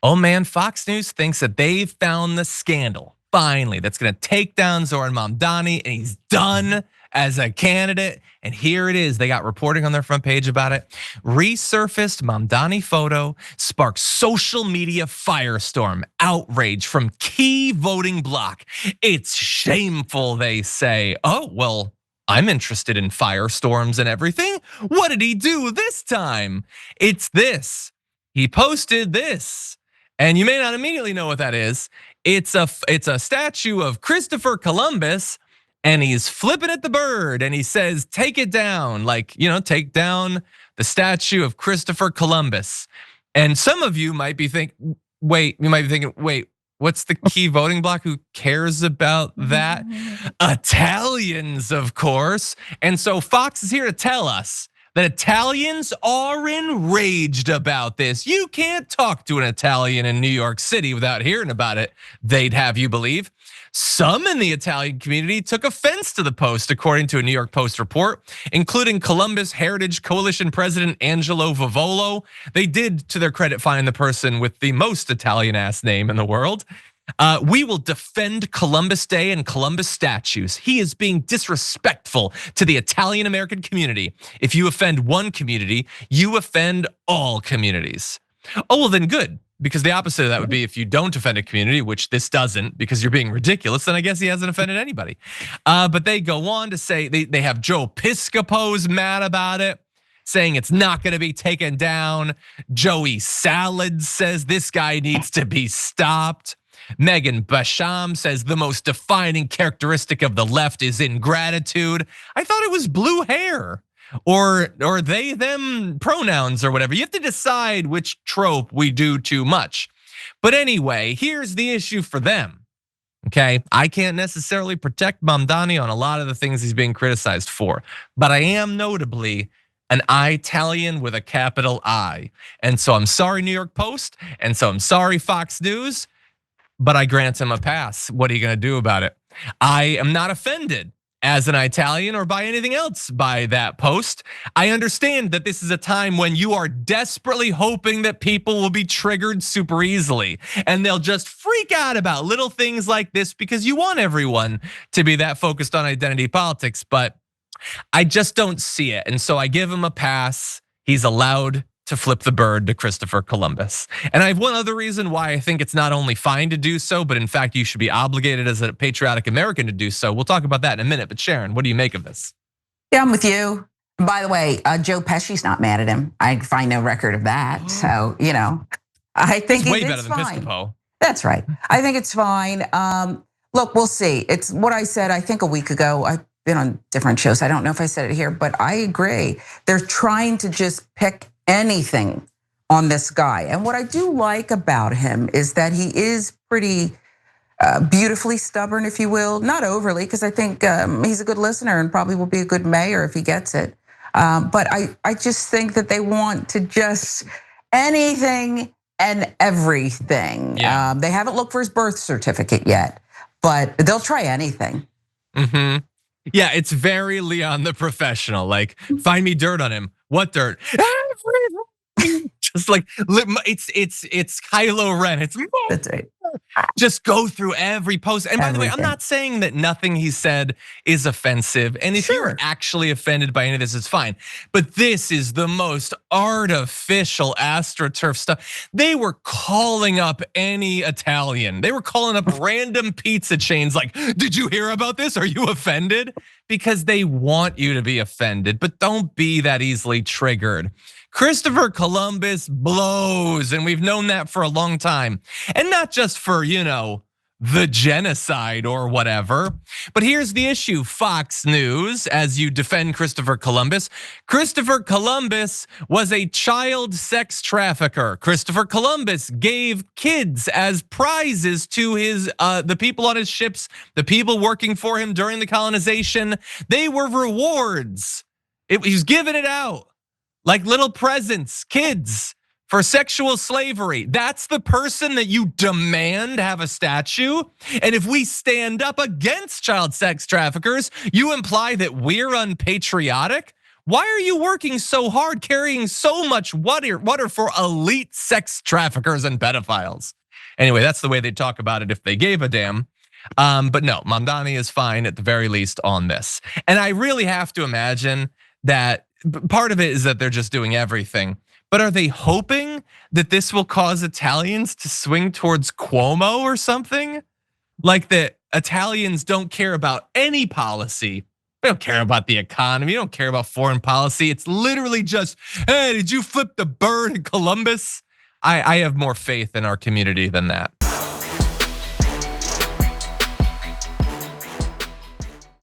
Oh man, Fox News thinks that they've found the scandal, finally, that's gonna take down Zohran Mamdani, and he's done as a candidate. And here it is, they got reporting on their front page about it. Resurfaced Mamdani photo sparks social media firestorm, outrage from key voting bloc. It's shameful, they say. Oh, well, I'm interested in firestorms and everything. What did he do this time? It's this. He posted this. And you may not immediately know what that is. It's a statue of Christopher Columbus, and he's flipping at the bird, and he says, "Take it down," like, take down the statue of Christopher Columbus. And some of you might be thinking, wait, what's the key voting bloc? Who cares about that? Italians, of course. And so Fox is here to tell us that Italians are enraged about this. You can't talk to an Italian in New York City without hearing about it, they'd have you believe. Some in the Italian community took offense to the post, according to a New York Post report, including Columbus Heritage Coalition President Angelo Vivolo. They did, to their credit, find the person with the most Italian-ass name in the world. We will defend Columbus Day and Columbus statues. He is being disrespectful to the Italian American community. If you offend one community, you offend all communities. Oh, well then good. Because the opposite of that would be if you don't offend a community, which this doesn't, because you're being ridiculous, then I guess he hasn't offended anybody. But they go on to say, they have Joe Piscopo's mad about it, saying it's not gonna be taken down. Joey Salad says this guy needs to be stopped. Megan Basham says the most defining characteristic of the left is ingratitude. I thought it was blue hair. Or they, them pronouns or whatever. You have to decide which trope we do too much. But anyway, here's the issue for them, okay? I can't necessarily protect Mamdani on a lot of the things he's being criticized for, but I am notably an Italian with a capital I. And so I'm sorry, New York Post, and so I'm sorry, Fox News, but I grant him a pass. What are you gonna do about it? I am not offended as an Italian or by anything else by that post. I understand that this is a time when you are desperately hoping that people will be triggered super easily and they'll just freak out about little things like this because you want everyone to be that focused on identity politics, but I just don't see it. And so I give him a pass. He's allowed to flip the bird to Christopher Columbus. And I have one other reason why I think it's not only fine to do so, but in fact, you should be obligated as a patriotic American to do so. We'll talk about that in a minute, but Sharon, what do you make of this? Yeah, I'm with you. By the way, Joe Pesci's not mad at him. I find no record of that. So, I think it's way better than Piscopo. That's right. I think it's fine. Look, we'll see. It's what I said, I think a week ago. I've been on different shows. I don't know if I said it here, but I agree. They're trying to just pick anything on this guy. And what I do like about him is that he is pretty beautifully stubborn, if you will, not overly, because I think he's a good listener and probably will be a good mayor if he gets it. But I just think that they want to just anything and everything. Yeah. They haven't looked for his birth certificate yet, but they'll try anything. Yeah, it's very Leon the Professional. Like, find me dirt on him. What dirt? Everything. Just like it's Kylo Ren. That's right. Just go through every post. And by the way, I'm not saying that nothing he said is offensive. And if you're actually offended by any of this, it's fine. But this is the most artificial AstroTurf stuff. They were calling up any Italian. They were calling up random pizza chains like, did you hear about this? Are you offended? Because they want you to be offended, but don't be that easily triggered. Christopher Columbus blows, and we've known that for a long time. And not just for, the genocide or whatever. But here's the issue, Fox News, as you defend Christopher Columbus. Christopher Columbus was a child sex trafficker. Christopher Columbus gave kids as prizes to the people on his ships, the people working for him during the colonization. They were rewards. He was giving it out. Like little presents, kids, for sexual slavery. That's the person that you demand have a statue. And if we stand up against child sex traffickers, you imply that we're unpatriotic. Why are you working so hard, carrying so much water for elite sex traffickers and pedophiles? Anyway, that's the way they talk about it if they gave a damn. But no, Mamdani is fine at the very least on this. And I really have to imagine that part of it is that they're just doing everything. But are they hoping that this will cause Italians to swing towards Cuomo or something? Like that Italians don't care about any policy. They don't care about the economy. They don't care about foreign policy. It's literally just, hey, did you flip the bird in Columbus? I have more faith in our community than that.